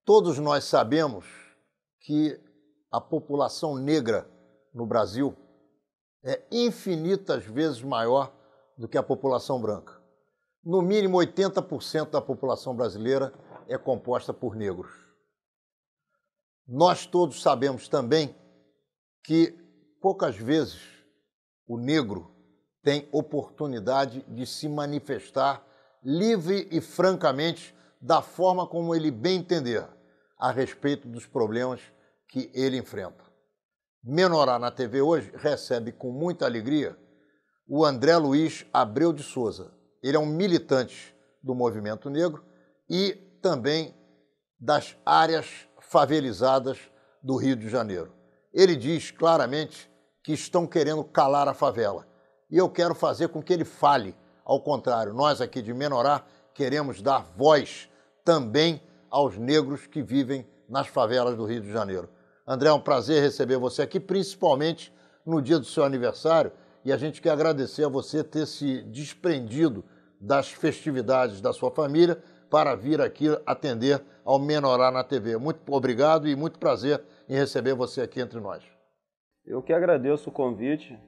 Todos nós sabemos que a população negra no Brasil é infinitas vezes maior do que a população branca. No mínimo 80% da população brasileira é composta por negros. Nós todos sabemos também que poucas vezes o negro tem oportunidade de se manifestar livre e francamente da forma como ele bem entender a respeito dos problemas que ele enfrenta. Menorá na TV hoje recebe com muita alegria o André Luiz Abreu de Souza. Ele é um militante do movimento negro e também das áreas favelizadas do Rio de Janeiro. Ele diz claramente que estão querendo calar a favela. E eu quero fazer com que ele fale. Ao contrário, nós aqui de Menorá queremos dar voz também aos negros que vivem nas favelas do Rio de Janeiro. André, é um prazer receber você aqui, principalmente no dia do seu aniversário, e a gente quer agradecer a você ter se desprendido das festividades da sua família para vir aqui atender ao Menorá na TV. Muito obrigado e muito prazer em receber você aqui entre nós. Eu que agradeço o convite.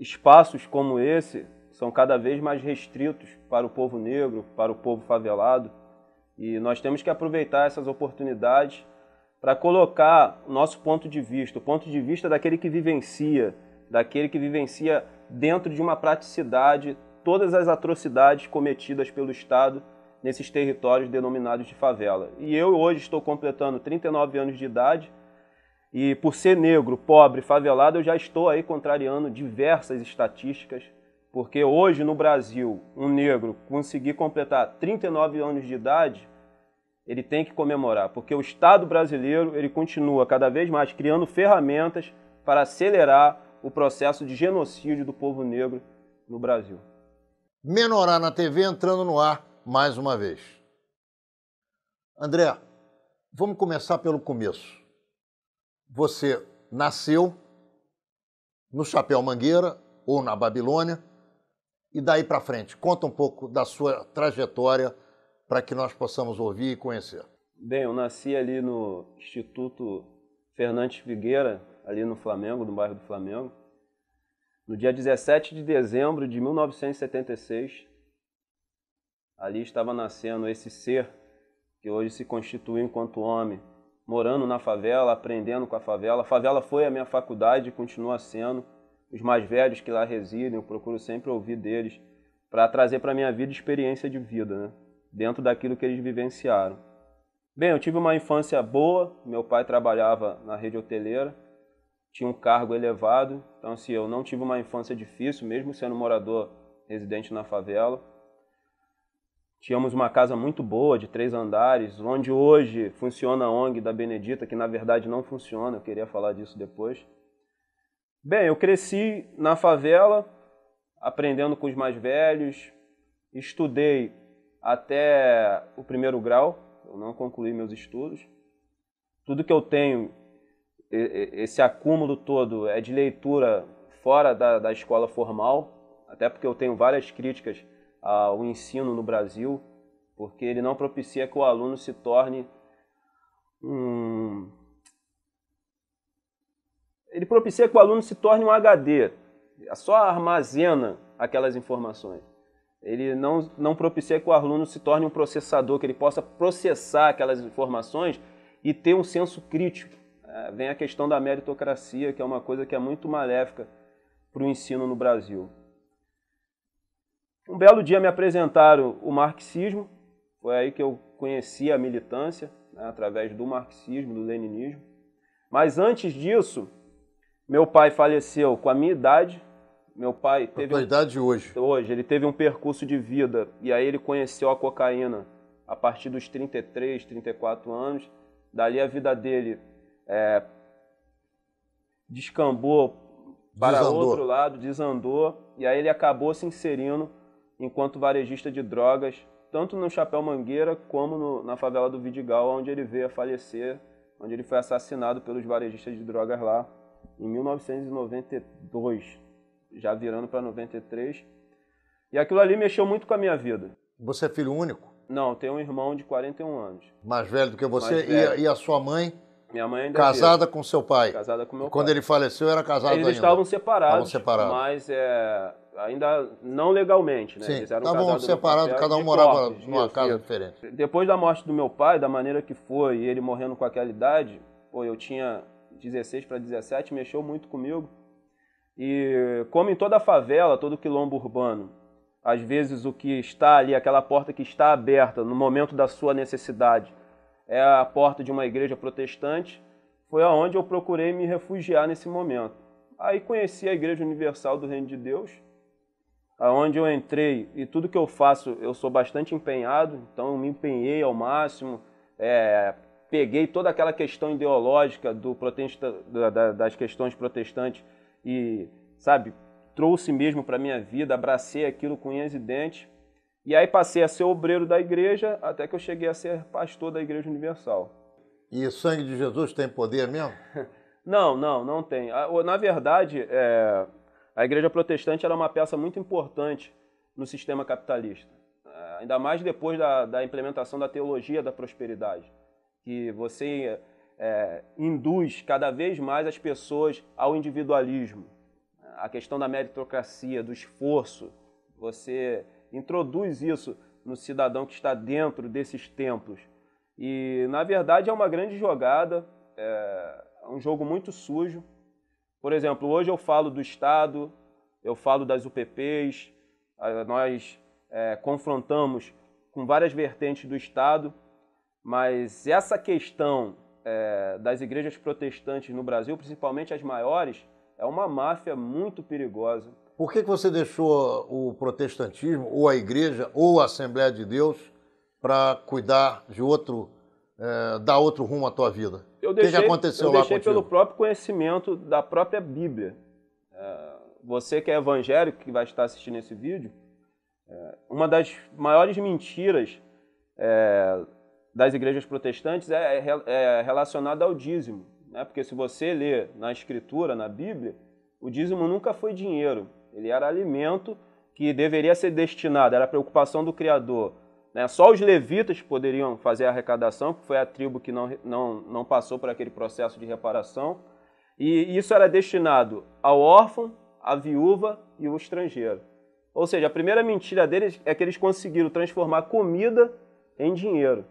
Espaços como esse são cada vez mais restritos para o povo negro, para o povo favelado, e nós temos que aproveitar essas oportunidades para colocar o nosso ponto de vista, o ponto de vista daquele que vivencia dentro de uma praticidade todas as atrocidades cometidas pelo Estado nesses territórios denominados de favela. E eu hoje estou completando 39 anos de idade e por ser negro, pobre, favelado, eu já estou aí contrariando diversas estatísticas, porque hoje no Brasil, um negro conseguir completar 39 anos de idade, ele tem que comemorar, porque o Estado brasileiro ele continua cada vez mais criando ferramentas para acelerar o processo de genocídio do povo negro no Brasil. Menorá na TV entrando no ar mais uma vez. André, vamos começar pelo começo. Você nasceu no Chapéu Mangueira ou na Babilônia e daí para frente. Conta um pouco da sua trajetória para que nós possamos ouvir e conhecer. Bem, eu nasci ali no Instituto Fernandes Figueira, ali no Flamengo, no bairro do Flamengo, no dia 17 de dezembro de 1976. Ali estava nascendo esse ser que hoje se constituiu enquanto homem, morando na favela, aprendendo com a favela. A favela foi a minha faculdade e continua sendo. Os mais velhos que lá residem, eu procuro sempre ouvir deles para trazer para a minha vida experiência de vida, né? Dentro daquilo que eles vivenciaram. Bem, eu tive uma infância boa, meu pai trabalhava na rede hoteleira, tinha um cargo elevado, então assim, eu não tive uma infância difícil, mesmo sendo morador residente na favela. Tínhamos uma casa muito boa, de 3 andares, onde hoje funciona a ONG da Benedita, que na verdade não funciona, eu queria falar disso depois. Bem, eu cresci na favela, aprendendo com os mais velhos, estudei até o 1º grau, eu não concluí meus estudos. Tudo que eu tenho, esse acúmulo todo, é de leitura fora da escola formal, até porque eu tenho várias críticas ao ensino no Brasil, porque ele não propicia que o aluno se torne Ele propicia que o aluno se torne um HD, só armazena aquelas informações. Ele não propicia que o aluno se torne um processador, que ele possa processar aquelas informações e ter um senso crítico. Vem a questão da meritocracia, que é uma coisa que é muito maléfica para o ensino no Brasil. Um belo dia me apresentaram o marxismo, foi aí que eu conheci a militância, né, através do marxismo, do leninismo. Mas antes disso, meu pai faleceu com a minha idade. Meu pai teve idade hoje. Hoje, ele teve um percurso de vida e aí ele conheceu a cocaína a partir dos 33, 34 anos. Dali a vida dele descambou para outro lado, desandou, e aí ele acabou se inserindo enquanto varejista de drogas, tanto no Chapéu Mangueira como na favela do Vidigal, onde ele veio a falecer, onde ele foi assassinado pelos varejistas de drogas lá em 1992. Já virando para 93, e aquilo ali mexeu muito com a minha vida. Você é filho único? Não, tenho um irmão de 41 anos. Mais velho do que você? Mais velho. E a sua mãe? Minha mãe ainda Casada com seu pai? Casada com meu pai. Quando ele faleceu, era casado Eles ainda? estavam separados, separados. mas ainda não legalmente, né? Sim, Eles eram estavam casados separados, cada um morava numa casa diferente. Depois da morte do meu pai, da maneira que foi, e ele morrendo com aquela idade, pô, eu tinha 16 para 17, mexeu muito comigo. E como em toda favela, todo quilombo urbano, às vezes o que está ali, aquela porta que está aberta no momento da sua necessidade, é a porta de uma igreja protestante, foi aonde eu procurei me refugiar nesse momento. Aí conheci a Igreja Universal do Reino de Deus, aonde eu entrei, e tudo que eu faço, eu sou bastante empenhado, então eu me empenhei ao máximo, peguei toda aquela questão ideológica das questões protestantes e, sabe, trouxe mesmo para a minha vida, abracei aquilo com unhas e dentes, e aí passei a ser obreiro da igreja, até que eu cheguei a ser pastor da Igreja Universal. E o sangue de Jesus tem poder mesmo? Não tem. Na verdade, a igreja protestante era uma peça muito importante no sistema capitalista. Ainda mais depois da implementação da teologia da prosperidade, que você induz cada vez mais as pessoas ao individualismo. A questão da meritocracia, do esforço, você introduz isso no cidadão que está dentro desses templos. E, na verdade, é uma grande jogada, é um jogo muito sujo. Por exemplo, hoje eu falo do Estado, eu falo das UPPs, nós confrontamos com várias vertentes do Estado, mas essa questão das igrejas protestantes no Brasil, principalmente as maiores, é uma máfia muito perigosa. Por que você deixou o protestantismo, ou a igreja, ou a Assembleia de Deus, para cuidar de dar outro rumo à tua vida? O que aconteceu lá contigo? Eu deixei pelo próprio conhecimento da própria Bíblia. Você que é evangélico, que vai estar assistindo esse vídeo, uma das maiores mentiras das igrejas protestantes é relacionada ao dízimo, né? Porque se você ler na Escritura, na Bíblia, o dízimo nunca foi dinheiro. Ele era alimento que deveria ser destinado, era a preocupação do Criador. Né? Só os levitas poderiam fazer a arrecadação, que foi a tribo que não passou por aquele processo de reparação. E isso era destinado ao órfão, à viúva e ao estrangeiro. Ou seja, a primeira mentira deles é que eles conseguiram transformar comida em dinheiro.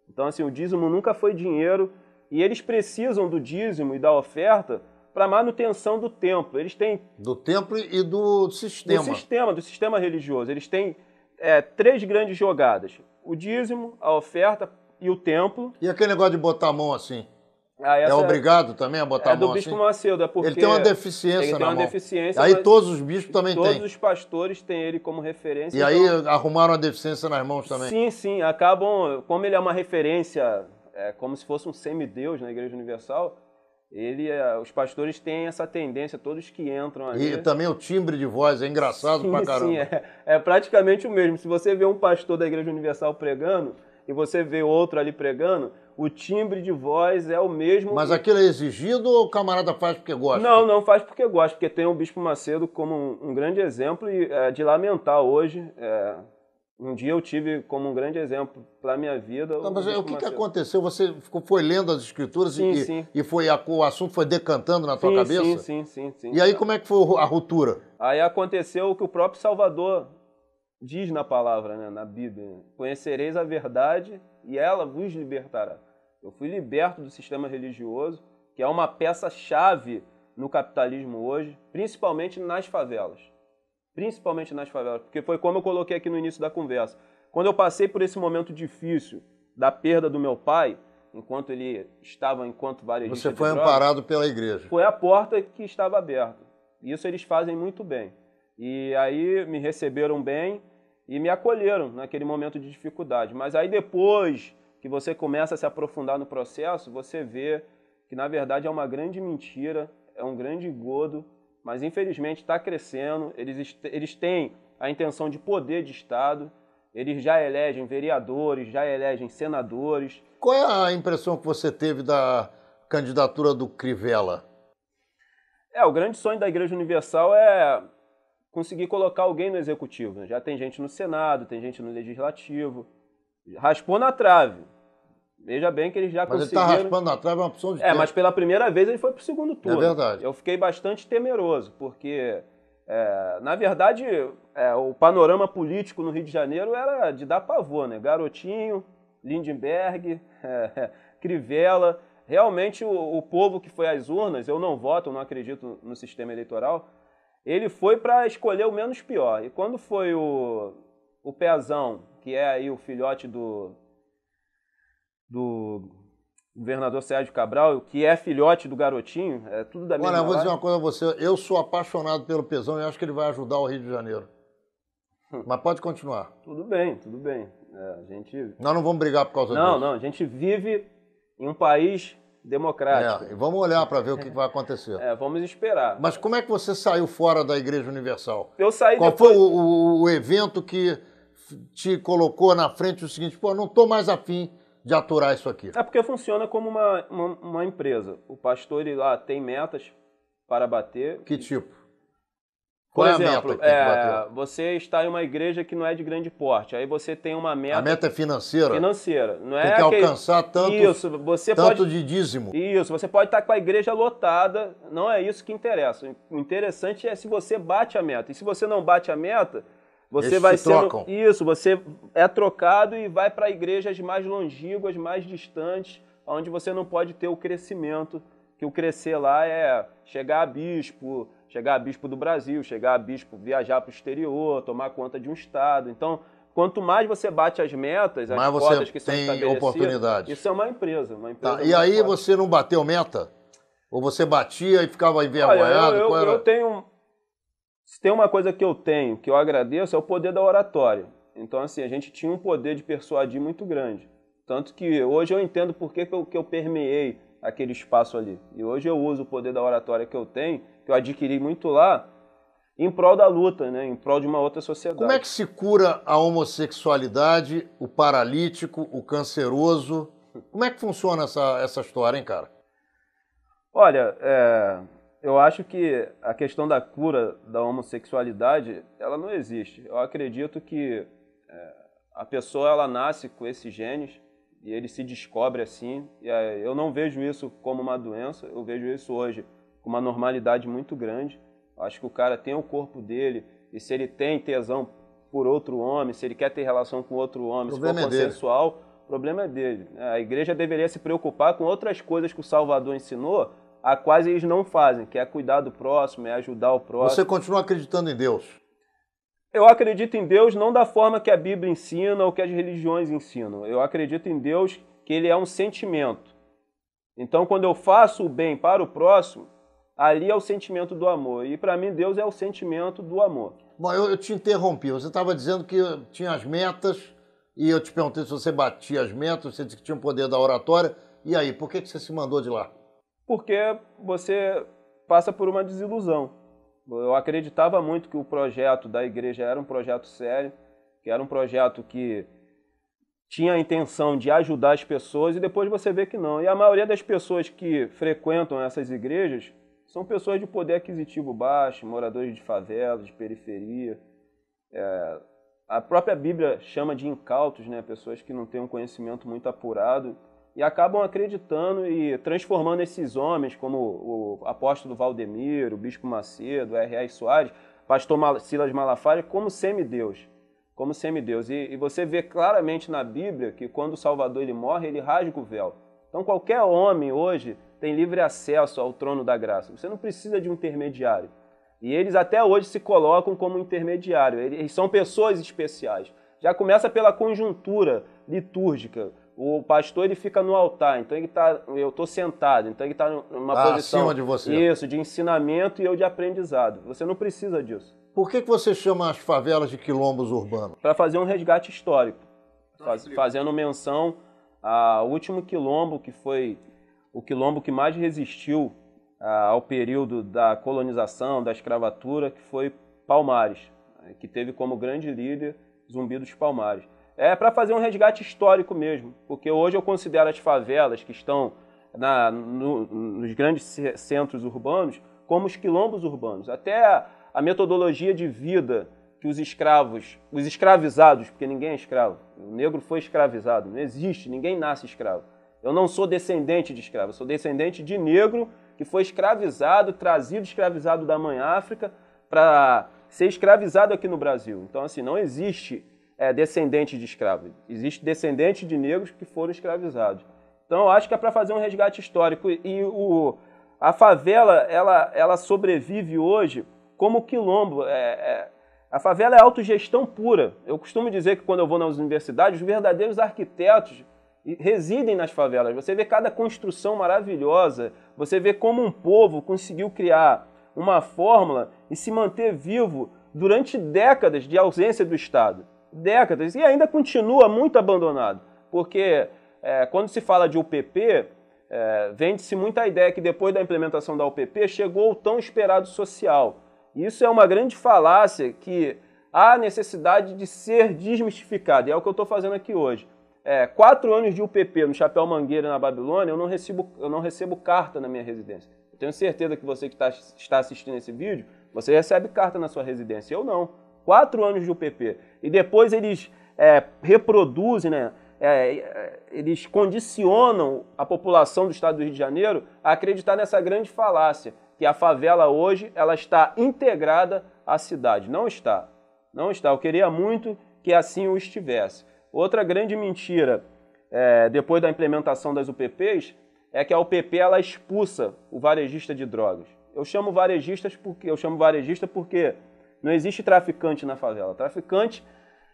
Então, assim, o dízimo nunca foi dinheiro e eles precisam do dízimo e da oferta para a manutenção do templo. Eles têm... Do templo e do sistema. Do sistema religioso. Eles têm três grandes jogadas. O dízimo, a oferta e o templo. E aquele negócio de botar a mão assim? É obrigado também a botar a mão assim? É do bispo Macedo, porque... Ele tem uma deficiência na mão. Ele tem uma deficiência. Aí todos os bispos também têm. Todos os pastores têm ele como referência. E aí arrumaram uma deficiência nas mãos também? Sim. Acabam... Como ele é uma referência, como se fosse um semideus na Igreja Universal, os pastores têm essa tendência, todos que entram ali... E também o timbre de voz é engraçado pra caramba. Sim, é praticamente o mesmo. Se você vê um pastor da Igreja Universal pregando e você vê outro ali pregando, o timbre de voz é o mesmo. Mas aquilo é exigido ou o camarada faz porque gosta? Não faz porque gosta, porque tem o Bispo Macedo como um grande exemplo e de lamentar hoje. Um dia eu tive como um grande exemplo para a minha vida. Não, mas o que aconteceu? Você foi lendo as escrituras sim. E o assunto foi decantando na tua cabeça? Sim. E aí como é que foi a ruptura? Aí aconteceu o que o próprio Salvador diz na palavra, né, na Bíblia. Conhecereis a verdade e ela vos libertará. Eu fui liberto do sistema religioso, que é uma peça-chave no capitalismo hoje, principalmente nas favelas. Porque foi como eu coloquei aqui no início da conversa. Quando eu passei por esse momento difícil da perda do meu pai, enquanto ele estava enquanto varejista de drogas... Você foi amparado pela igreja. Foi a porta que estava aberta. Isso eles fazem muito bem. E aí me receberam bem e me acolheram naquele momento de dificuldade. Mas aí depois que você começa a se aprofundar no processo, você vê que na verdade é uma grande mentira, é um grande engodo, mas infelizmente está crescendo, eles têm a intenção de poder de Estado, eles já elegem vereadores, já elegem senadores. Qual é a impressão que você teve da candidatura do Crivella? O grande sonho da Igreja Universal é conseguir colocar alguém no Executivo. Já tem gente no Senado, tem gente no Legislativo, Raspou na trave. Veja bem que eles já Mas conseguiram... ele está raspando na trave, é uma opção de tempo. mas pela primeira vez ele foi para o segundo turno. É verdade. Eu fiquei bastante temeroso, porque, na verdade, o panorama político no Rio de Janeiro era de dar pavor, né? Garotinho, Lindenberg, Crivella. Realmente, o povo que foi às urnas, eu não voto, eu não acredito no sistema eleitoral, ele foi para escolher o menos pior. E quando foi o Pezão, que é aí o filhote do governador Sérgio Cabral, que é filhote do Garotinho, é tudo da mesma Olha, eu vou dizer laia. uma coisa a você, eu sou apaixonado pelo Pezão e acho que ele vai ajudar o Rio de Janeiro. Mas pode continuar. Tudo bem, tudo bem. A gente... Nós não vamos brigar por causa disso. Não, a gente vive em um país democrático. E vamos olhar para ver o que vai acontecer. Vamos esperar. Mas como é que você saiu fora da Igreja Universal? Eu saí Qual depois... foi o evento que te colocou na frente o seguinte, pô, não estou mais afim de aturar isso aqui? É porque funciona como uma empresa. O pastor, ele lá tem metas para bater. Que tipo? Por Qual exemplo, é a meta que tem que bater? você está em uma igreja que não é de grande porte. Aí você tem uma meta... A meta é financeira? Financeira. Não tem é que alcançar tanto, isso, tanto de dízimo. Isso, você pode estar com a igreja lotada, não é isso que interessa. O interessante é se você bate a meta. E se você não bate a meta, você Eles vai se ser... trocam. Isso, você é trocado e vai para igrejas mais longínquas, mais distantes, onde você não pode ter o crescimento, que o crescer lá é chegar a bispo do Brasil, chegar a bispo, viajar para o exterior, tomar conta de um estado. Então, quanto mais você bate as metas, as cotas que são estabelecidas, oportunidade. Isso é uma empresa. Tá, e aí forte. você não bateu meta? Ou você batia e ficava envergonhado? Olha, eu tenho... Se tem uma coisa que eu tenho, que eu agradeço, é o poder da oratória. Então, assim, a gente tinha um poder de persuadir muito grande. Tanto que hoje eu entendo por que eu permeei aquele espaço ali. E hoje eu uso o poder da oratória que eu tenho, que eu adquiri muito lá, em prol da luta, né? Em prol de uma outra sociedade. Como é que se cura a homossexualidade, o paralítico, o canceroso? Como é que funciona essa história, hein, cara? Olha, eu acho que a questão da cura da homossexualidade, ela não existe. Eu acredito que a pessoa, ela nasce com esses genes e ele se descobre assim. E eu não vejo isso como uma doença, eu vejo isso hoje com uma normalidade muito grande. Eu acho que o cara tem o corpo dele e se ele tem tesão por outro homem, se ele quer ter relação com outro homem, se for consensual, o problema é dele. A igreja deveria se preocupar com outras coisas que o Salvador ensinou, a quais eles não fazem, que é cuidar do próximo, é ajudar o próximo. Você continua acreditando em Deus? Eu acredito em Deus não da forma que a Bíblia ensina ou que as religiões ensinam. Eu acredito em Deus que ele é um sentimento. Então, quando eu faço o bem para o próximo, ali é o sentimento do amor. E para mim, Deus é o sentimento do amor. Bom, eu te interrompi. Você estava dizendo que tinha as metas e eu te perguntei se você batia as metas, você disse que tinha o poder da oratória. E aí, por que você se mandou de lá? Porque você passa por uma desilusão. Eu acreditava muito que o projeto da igreja era um projeto sério, que era um projeto que tinha a intenção de ajudar as pessoas e depois você vê que não. E a maioria das pessoas que frequentam essas igrejas são pessoas de poder aquisitivo baixo, moradores de favelas, de periferia. A própria Bíblia chama de incautos, né? Pessoas que não têm um conhecimento muito apurado e acabam acreditando e transformando esses homens, como o apóstolo Valdemiro, o bispo Macedo, o R.A. Soares, pastor Silas Malafaia, como semideus. Como semideus. E você vê claramente na Bíblia que quando o Salvador ele morre, ele rasga o véu. Então qualquer homem hoje tem livre acesso ao trono da graça. Você não precisa de um intermediário. E eles até hoje se colocam como intermediário. Eles são pessoas especiais. Já começa pela conjuntura litúrgica. O pastor ele fica no altar, então eu estou sentado, então ele está numa posição acima de você. Isso, de ensinamento e eu de aprendizado. Você não precisa disso. Por que você chama as favelas de quilombos urbanos? Para fazer um resgate histórico, fazendo menção ao último quilombo, que foi o quilombo que mais resistiu ao período da colonização, da escravatura, que foi Palmares, que teve como grande líder Zumbi dos Palmares. É para fazer um resgate histórico mesmo, porque hoje eu considero as favelas que estão nos grandes centros urbanos como os quilombos urbanos. Até a metodologia de vida que os escravizados, porque ninguém é escravo, o negro foi escravizado, não existe, ninguém nasce escravo. Eu não sou descendente de escravo, eu sou descendente de negro que foi escravizado, trazido escravizado da mãe África para ser escravizado aqui no Brasil. Então, assim, não existe descendente de escravo, existe descendente de negros que foram escravizados. Então, eu acho que é para fazer um resgate histórico. E a favela, ela sobrevive hoje como quilombo. A favela é autogestão pura. Eu costumo dizer que quando eu vou nas universidades, os verdadeiros arquitetos residem nas favelas. Você vê cada construção maravilhosa, você vê como um povo conseguiu criar uma fórmula e se manter vivo durante décadas de ausência do Estado. Décadas. E ainda continua muito abandonado. Porque quando se fala de UPP, vende-se muito a ideia que depois da implementação da UPP chegou o tão esperado social. Isso é uma grande falácia que há necessidade de ser desmistificada. E é o que eu estou fazendo aqui hoje. 4 anos de UPP no Chapéu Mangueira, na Babilônia, eu não recebo carta na minha residência. Eu tenho certeza que você que está assistindo esse vídeo, você recebe carta na sua residência. Eu não. 4 anos de UPP. E depois eles reproduzem, né? Eles condicionam a população do estado do Rio de Janeiro a acreditar nessa grande falácia, que a favela hoje ela está integrada à cidade. Não está. Não está. Eu queria muito que assim o estivesse. Outra grande mentira, depois da implementação das UPPs, é que a UPP ela expulsa o varejista de drogas. Eu chamo varejista porque não existe traficante na favela. Traficante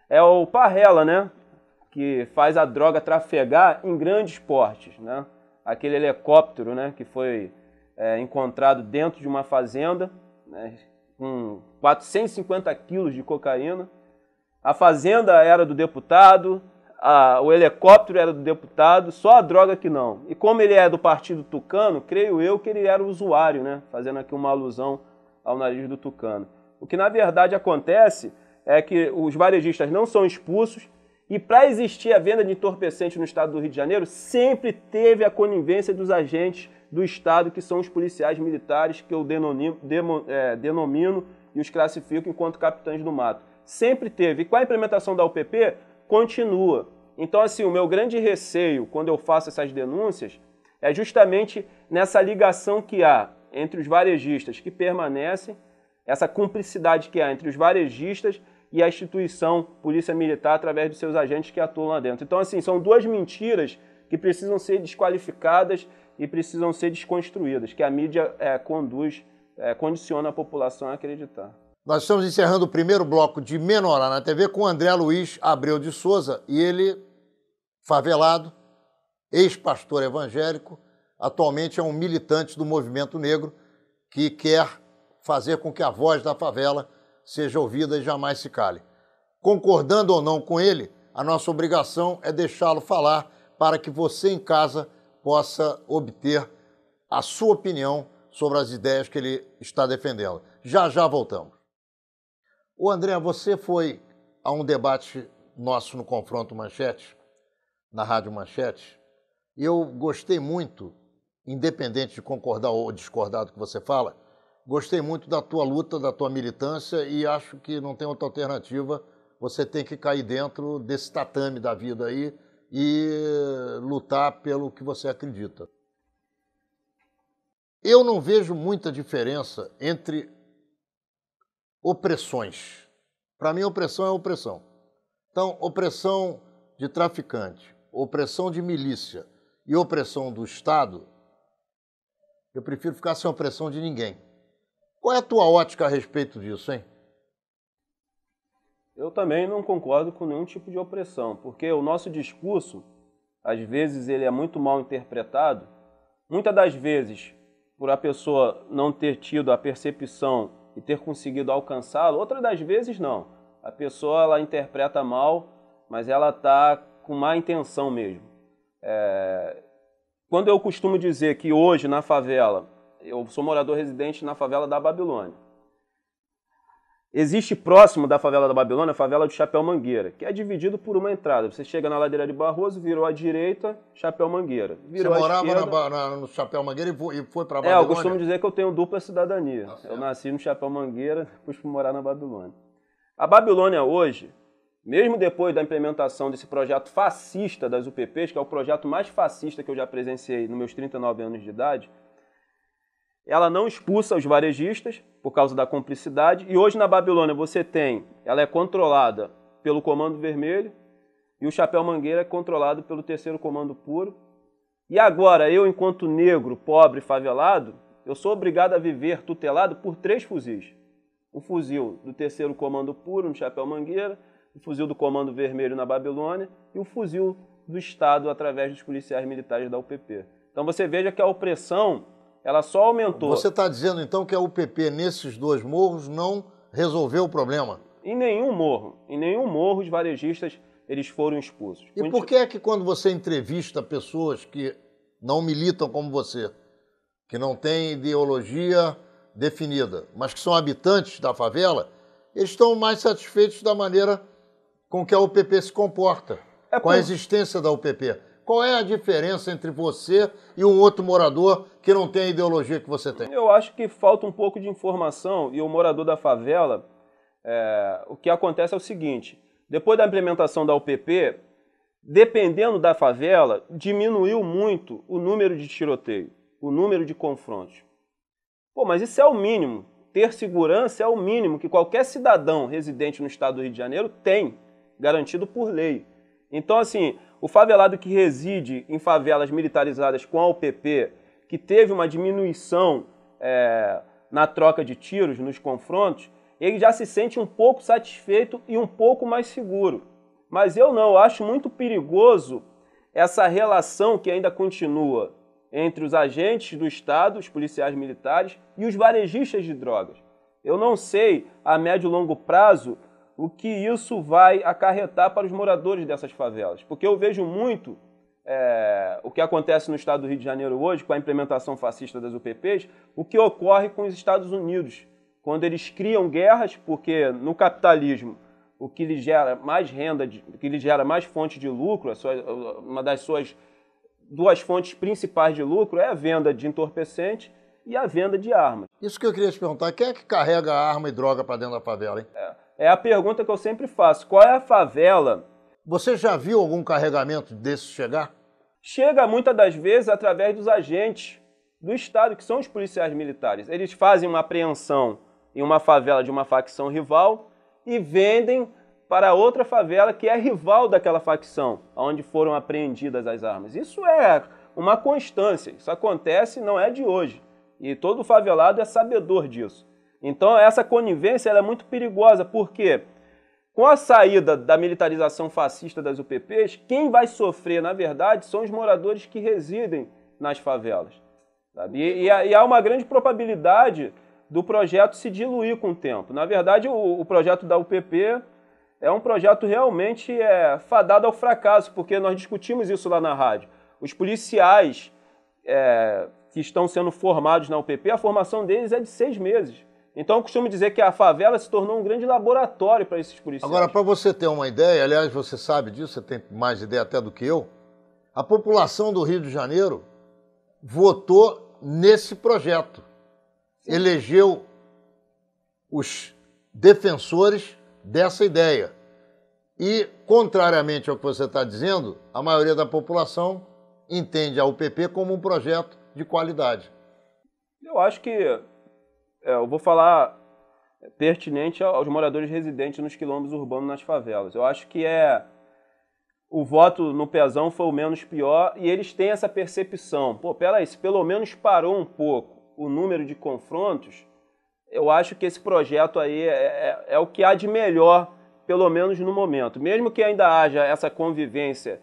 é o parrela, né? Que faz a droga trafegar em grandes portes, né? Aquele helicóptero, né? Que foi encontrado dentro de uma fazenda, né? Com 450 quilos de cocaína. A fazenda era do deputado, o helicóptero era do deputado, só a droga que não. E como ele é do partido tucano, creio eu que ele era o usuário, né? Fazendo aqui uma alusão ao nariz do tucano. O que na verdade acontece é que os varejistas não são expulsos e para existir a venda de entorpecente no estado do Rio de Janeiro, sempre teve a conivência dos agentes do estado, que são os policiais militares, que eu denomino e os classifico enquanto capitães do mato. Sempre teve. E com a implementação da UPP, continua. Então, assim, o meu grande receio quando eu faço essas denúncias é justamente nessa ligação que há entre os varejistas que permanecem, essa cumplicidade que há entre os varejistas e a instituição Polícia Militar através dos seus agentes que atuam lá dentro. Então, assim, são duas mentiras que precisam ser desqualificadas e precisam ser desconstruídas, que a mídia condiciona a população a acreditar. Nós estamos encerrando o primeiro bloco de Menorá na TV com André Luiz Abreu de Souza, e ele, favelado, ex-pastor evangélico, atualmente é um militante do movimento negro que quer fazer com que a voz da favela seja ouvida e jamais se cale. Concordando ou não com ele, a nossa obrigação é deixá-lo falar para que você em casa possa obter a sua opinião sobre as ideias que ele está defendendo. Já voltamos. Ô André, você foi a um debate nosso no Confronto Manchete, na Rádio Manchete, e eu gostei muito, independente de concordar ou discordar do que você fala, gostei muito da tua luta, da tua militância, e acho que não tem outra alternativa, você tem que cair dentro desse tatame da vida aí e lutar pelo que você acredita. Eu não vejo muita diferença entre opressões. Para mim, opressão é opressão. Então, opressão de traficante, opressão de milícia e opressão do Estado, eu prefiro ficar sem opressão de ninguém. Qual é a tua ótica a respeito disso, hein? Eu também não concordo com nenhum tipo de opressão, porque o nosso discurso, às vezes, ele é muito mal interpretado. Muitas das vezes, por a pessoa não ter tido a percepção e ter conseguido alcançá-lo, outras das vezes não. A pessoa ela interpreta mal, mas ela está com má intenção mesmo. Quando eu costumo dizer que hoje na favela, eu sou morador residente na favela da Babilônia. Existe próximo da favela da Babilônia a favela do Chapéu Mangueira, que é dividido por uma entrada. Você chega na ladeira de Barroso, virou à direita, Chapéu Mangueira. Virou você morava esquerda, no Chapéu Mangueira e foi para a Babilônia? Eu costumo dizer que eu tenho dupla cidadania. Eu nasci no Chapéu Mangueira, depois fui morar na Babilônia. A Babilônia hoje, mesmo depois da implementação desse projeto fascista das UPPs, que é o projeto mais fascista que eu já presenciei nos meus 39 anos de idade, ela não expulsa os varejistas por causa da cumplicidade, e hoje na Babilônia ela é controlada pelo Comando Vermelho, e o Chapéu Mangueira é controlado pelo 3º Comando Puro. E agora, eu, enquanto negro, pobre, favelado, eu sou obrigado a viver tutelado por 3 fuzis. O fuzil do 3º Comando Puro, no Chapéu Mangueira, o fuzil do Comando Vermelho na Babilônia e o fuzil do Estado através dos policiais militares da UPP. Então você veja que a opressão, ela só aumentou. Você está dizendo então que a UPP nesses 2 morros não resolveu o problema? Em nenhum morro os varejistas eles foram expulsos. E por que é que quando você entrevista pessoas que não militam como você, que não têm ideologia definida, mas que são habitantes da favela, eles estão mais satisfeitos da maneira com que a UPP se comporta, com a existência da UPP? Qual é a diferença entre você e um outro morador que não tem a ideologia que você tem? Eu acho que falta um pouco de informação, e o morador da favela, o que acontece é o seguinte: depois da implementação da UPP, dependendo da favela, diminuiu muito o número de tiroteio, o número de confrontos. Pô, mas isso é o mínimo. Ter segurança é o mínimo que qualquer cidadão residente no estado do Rio de Janeiro tem, garantido por lei. Então, assim, o favelado que reside em favelas militarizadas com a UPP, que teve uma diminuição na troca de tiros, nos confrontos, ele já se sente um pouco satisfeito e um pouco mais seguro. Mas eu acho muito perigoso essa relação que ainda continua entre os agentes do Estado, os policiais militares, e os varejistas de drogas. Eu não sei, a médio e longo prazo, o que isso vai acarretar para os moradores dessas favelas. Porque eu vejo muito o que acontece no estado do Rio de Janeiro hoje, com a implementação fascista das UPPs, o que ocorre com os Estados Unidos, quando eles criam guerras, porque no capitalismo o que lhe gera mais renda, o que lhe gera mais fonte de lucro, uma das suas 2 fontes principais de lucro é a venda de entorpecente e a venda de armas. Isso que eu queria te perguntar, quem é que carrega arma e droga para dentro da favela, hein? É a pergunta que eu sempre faço. Qual é a favela? Você já viu algum carregamento desse chegar? Chega muitas das vezes através dos agentes do Estado, que são os policiais militares. Eles fazem uma apreensão em uma favela de uma facção rival e vendem para outra favela que é rival daquela facção, onde foram apreendidas as armas. Isso é uma constância, isso acontece, não é de hoje. E todo favelado é sabedor disso. Então essa conivência ela é muito perigosa, porque com a saída da militarização fascista das UPPs, quem vai sofrer, na verdade, são os moradores que residem nas favelas. Sabe? E há uma grande probabilidade do projeto se diluir com o tempo. Na verdade, o projeto da UPP é um projeto realmente fadado ao fracasso, porque nós discutimos isso lá na rádio. Os policiais que estão sendo formados na UPP, a formação deles é de 6 meses. Então eu costumo dizer que a favela se tornou um grande laboratório para esses policiais. Agora, para você ter uma ideia, aliás, você sabe disso, você tem mais ideia até do que eu, a população do Rio de Janeiro votou nesse projeto. Sim. Elegeu os defensores dessa ideia. E, contrariamente ao que você está dizendo, a maioria da população entende a UPP como um projeto de qualidade. Eu acho que, eu vou falar pertinente aos moradores residentes nos quilombos urbanos, nas favelas. Eu acho que o voto no Pezão foi o menos pior e eles têm essa percepção. Pô, peraí, se pelo menos parou um pouco o número de confrontos, eu acho que esse projeto aí é o que há de melhor, pelo menos no momento. Mesmo que ainda haja essa convivência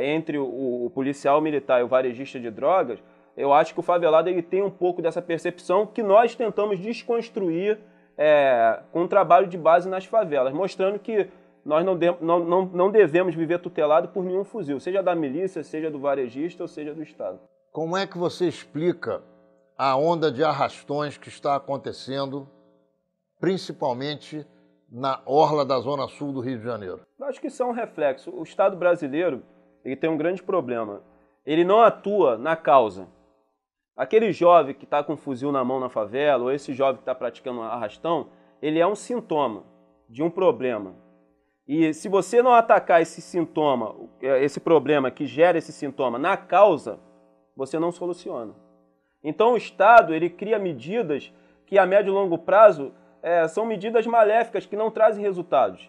entre o policial militar e o varejista de drogas, eu acho que o favelado ele tem um pouco dessa percepção que nós tentamos desconstruir com o trabalho de base nas favelas, mostrando que nós não devemos viver tutelado por nenhum fuzil, seja da milícia, seja do varejista ou seja do Estado. Como é que você explica a onda de arrastões que está acontecendo, principalmente na orla da Zona Sul do Rio de Janeiro? Eu acho que isso é um reflexo. O Estado brasileiro ele tem um grande problema. Ele não atua na causa. Aquele jovem que está com um fuzil na mão na favela, ou esse jovem que está praticando um arrastão, ele é um sintoma de um problema, e se você não atacar esse sintoma, esse problema que gera esse sintoma na causa, você não soluciona. Então o Estado, ele cria medidas que a médio e longo prazo são medidas maléficas que não trazem resultados.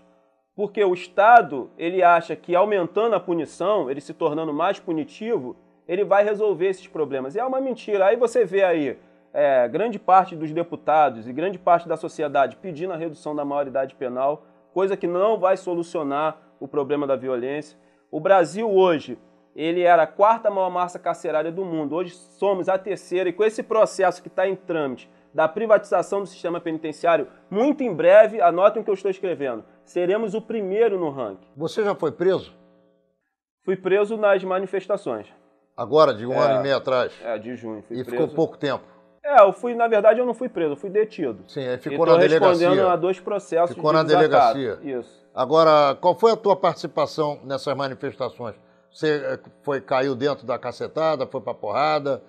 Porque o Estado, ele acha que aumentando a punição, ele se tornando mais punitivo, ele vai resolver esses problemas. E é uma mentira. Aí você vê aí grande parte dos deputados e grande parte da sociedade pedindo a redução da maioridade penal, coisa que não vai solucionar o problema da violência. O Brasil hoje, ele era a 4ª maior massa carcerária do mundo. Hoje somos a 3ª, e com esse processo que está em trâmite da privatização do sistema penitenciário, muito em breve, anotem o que eu estou escrevendo, seremos o primeiro no ranking. Você já foi preso? Fui preso nas manifestações. Agora, de um ano e meio atrás? De junho. Fui preso. Ficou pouco tempo? Na verdade eu não fui preso, eu fui detido. Sim, aí ficou na delegacia. Respondendo a 2 processos ficou na delegacia. Isso. Agora, qual foi a tua participação nessas manifestações? Você caiu dentro da cacetada, foi pra porrada,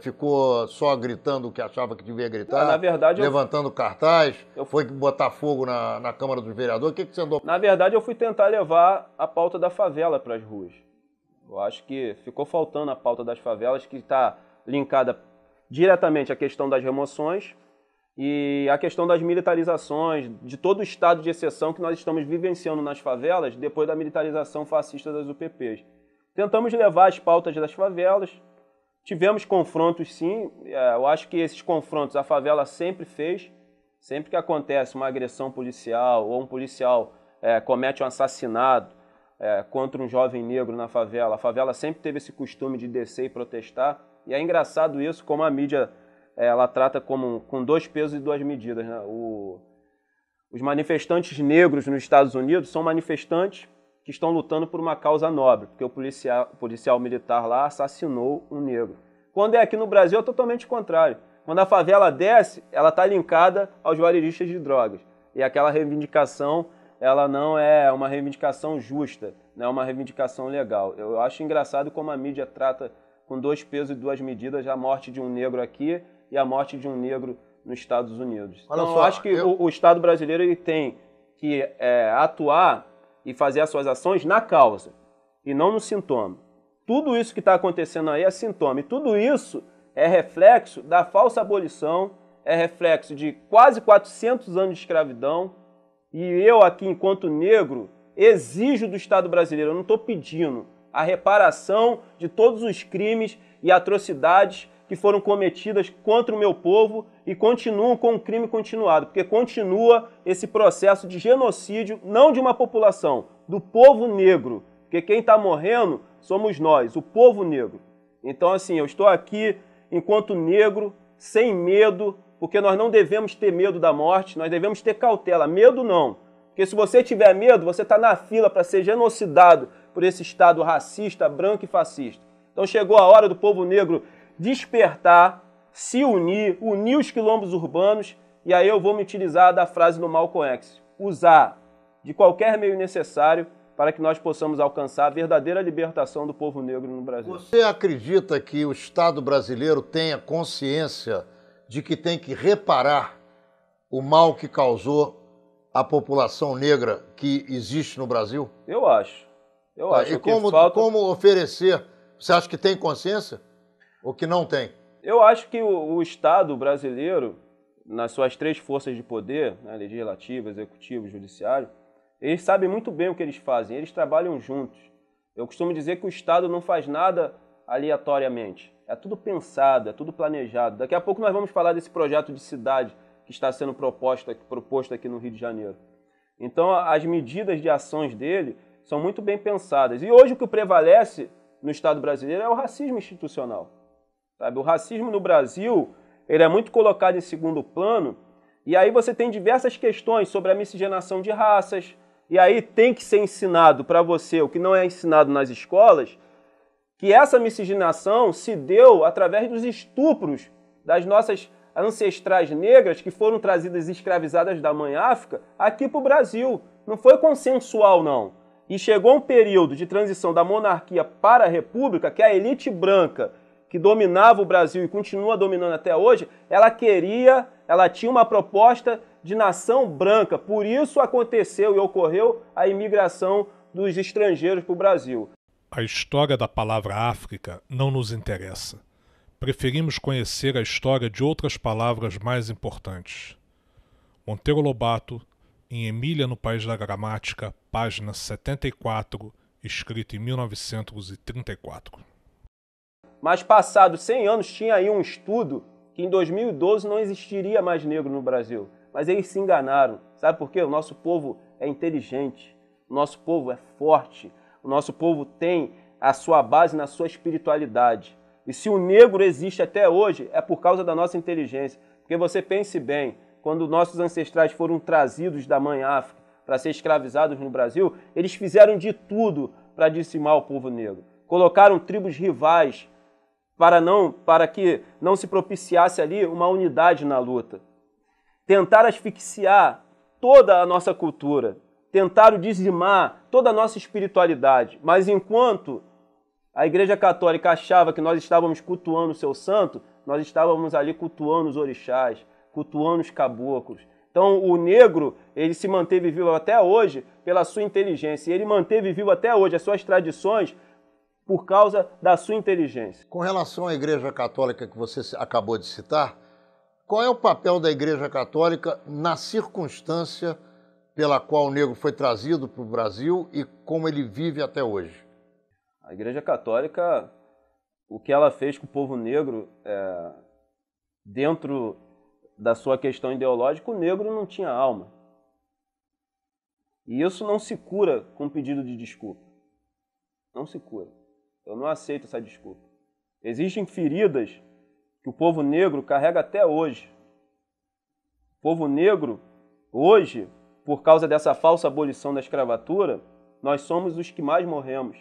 ficou só gritando o que achava que devia gritar? Na verdade, levantando cartaz, foi botar fogo na Câmara dos Vereadores? O que você andou? Na verdade, eu fui tentar levar a pauta da favela para as ruas. Eu acho que ficou faltando a pauta das favelas, que está linkada diretamente à questão das remoções e à questão das militarizações, de todo o estado de exceção que nós estamos vivenciando nas favelas depois da militarização fascista das UPPs. Tentamos levar as pautas das favelas, tivemos confrontos sim, eu acho que esses confrontos a favela sempre fez, sempre que acontece uma agressão policial ou um policial comete um assassinato contra um jovem negro na favela, a favela sempre teve esse costume de descer e protestar. E é engraçado isso, como a mídia ela trata com 2 pesos e 2 medidas. Né? Os manifestantes negros nos Estados Unidos são manifestantes que estão lutando por uma causa nobre, porque o policial militar lá assassinou um negro. Quando é aqui no Brasil é totalmente contrário. Quando a favela desce, ela está linkada aos varejistas de drogas. E aquela reivindicação, ela não é uma reivindicação justa, não é uma reivindicação legal. Eu acho engraçado como a mídia trata com 2 pesos e 2 medidas, a morte de um negro aqui e a morte de um negro nos Estados Unidos. Então, eu acho que o Estado brasileiro ele tem que atuar e fazer as suas ações na causa e não no sintoma. Tudo isso que está acontecendo aí é sintoma, e tudo isso é reflexo da falsa abolição, é reflexo de quase 400 anos de escravidão, e eu aqui, enquanto negro, exijo do Estado brasileiro, eu não estou pedindo, a reparação de todos os crimes e atrocidades que foram cometidas contra o meu povo e continuam com o crime continuado, porque continua esse processo de genocídio, não de uma população, do povo negro, porque quem está morrendo somos nós, o povo negro. Então, assim, eu estou aqui enquanto negro, sem medo, porque nós não devemos ter medo da morte, nós devemos ter cautela. Medo não, porque se você tiver medo, você está na fila para ser genocidado por esse Estado racista, branco e fascista. Então chegou a hora do povo negro despertar, se unir os quilombos urbanos, e aí eu vou me utilizar da frase do Malcolm X, usar de qualquer meio necessário para que nós possamos alcançar a verdadeira libertação do povo negro no Brasil. Você acredita que o Estado brasileiro tenha consciência de que tem que reparar o mal que causou à população negra que existe no Brasil? Eu acho. E como oferecer? Você acha que tem consciência ou que não tem? Eu acho que o Estado brasileiro, nas suas 3 forças de poder, né, legislativo, executivo, judiciário, eles sabem muito bem o que eles fazem, eles trabalham juntos. Eu costumo dizer que o Estado não faz nada aleatoriamente. É tudo pensado, é tudo planejado. Daqui a pouco nós vamos falar desse projeto de cidade que está sendo proposto aqui no Rio de Janeiro. Então, as medidas de ações dele são muito bem pensadas. E hoje o que prevalece no Estado brasileiro é o racismo institucional. Sabe? O racismo no Brasil ele é muito colocado em segundo plano, e aí você tem diversas questões sobre a miscigenação de raças, e aí tem que ser ensinado para você, o que não é ensinado nas escolas, que essa miscigenação se deu através dos estupros das nossas ancestrais negras que foram trazidas escravizadas da mãe África aqui para o Brasil. Não foi consensual, não. E chegou um período de transição da monarquia para a república que a elite branca que dominava o Brasil e continua dominando até hoje, ela tinha uma proposta de nação branca. Por isso aconteceu e ocorreu a imigração dos estrangeiros para o Brasil. A história da palavra África não nos interessa. Preferimos conhecer a história de outras palavras mais importantes. Monteiro Lobato, em Emília no País da Gramática, página 74, escrito em 1934. Mas passados 100 anos tinha aí um estudo que em 2012 não existiria mais negro no Brasil. Mas eles se enganaram. Sabe por quê? O nosso povo é inteligente, o nosso povo é forte, o nosso povo tem a sua base na sua espiritualidade. E se o negro existe até hoje, é por causa da nossa inteligência. Porque você pense bem, quando nossos ancestrais foram trazidos da mãe África para ser escravizados no Brasil, eles fizeram de tudo para dizimar o povo negro. Colocaram tribos rivais para que não se propiciasse ali uma unidade na luta. Tentaram asfixiar toda a nossa cultura, tentaram dizimar toda a nossa espiritualidade, mas enquanto a Igreja Católica achava que nós estávamos cultuando o seu santo, nós estávamos ali cultuando os orixás, cultuando os caboclos. Então o negro, ele se manteve vivo até hoje pela sua inteligência, e ele manteve vivo até hoje as suas tradições por causa da sua inteligência. Com relação à Igreja Católica que você acabou de citar, qual é o papel da Igreja Católica na circunstância pela qual o negro foi trazido para o Brasil e como ele vive até hoje? A Igreja Católica, o que ela fez com o povo negro, dentro da sua questão ideológica, o negro não tinha alma. E isso não se cura com pedido de desculpa. Não se cura. Eu não aceito essa desculpa. Existem feridas que o povo negro carrega até hoje. O povo negro, hoje, por causa dessa falsa abolição da escravatura, nós somos os que mais morremos.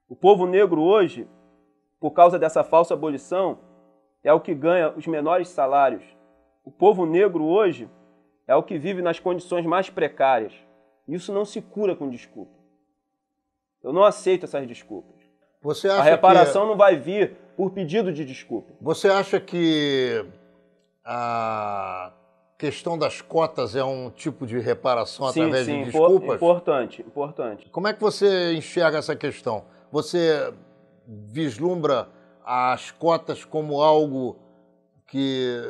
O povo negro hoje, por causa dessa falsa abolição, é o que ganha os menores salários. O povo negro hoje é o que vive nas condições mais precárias. Isso não se cura com desculpa. Eu não aceito essas desculpas. Você acha a reparação não vai vir por pedido de desculpa. Você acha que a questão das cotas é um tipo de reparação através de desculpas? Importante. Como é que você enxerga essa questão? Você vislumbra as cotas como algo que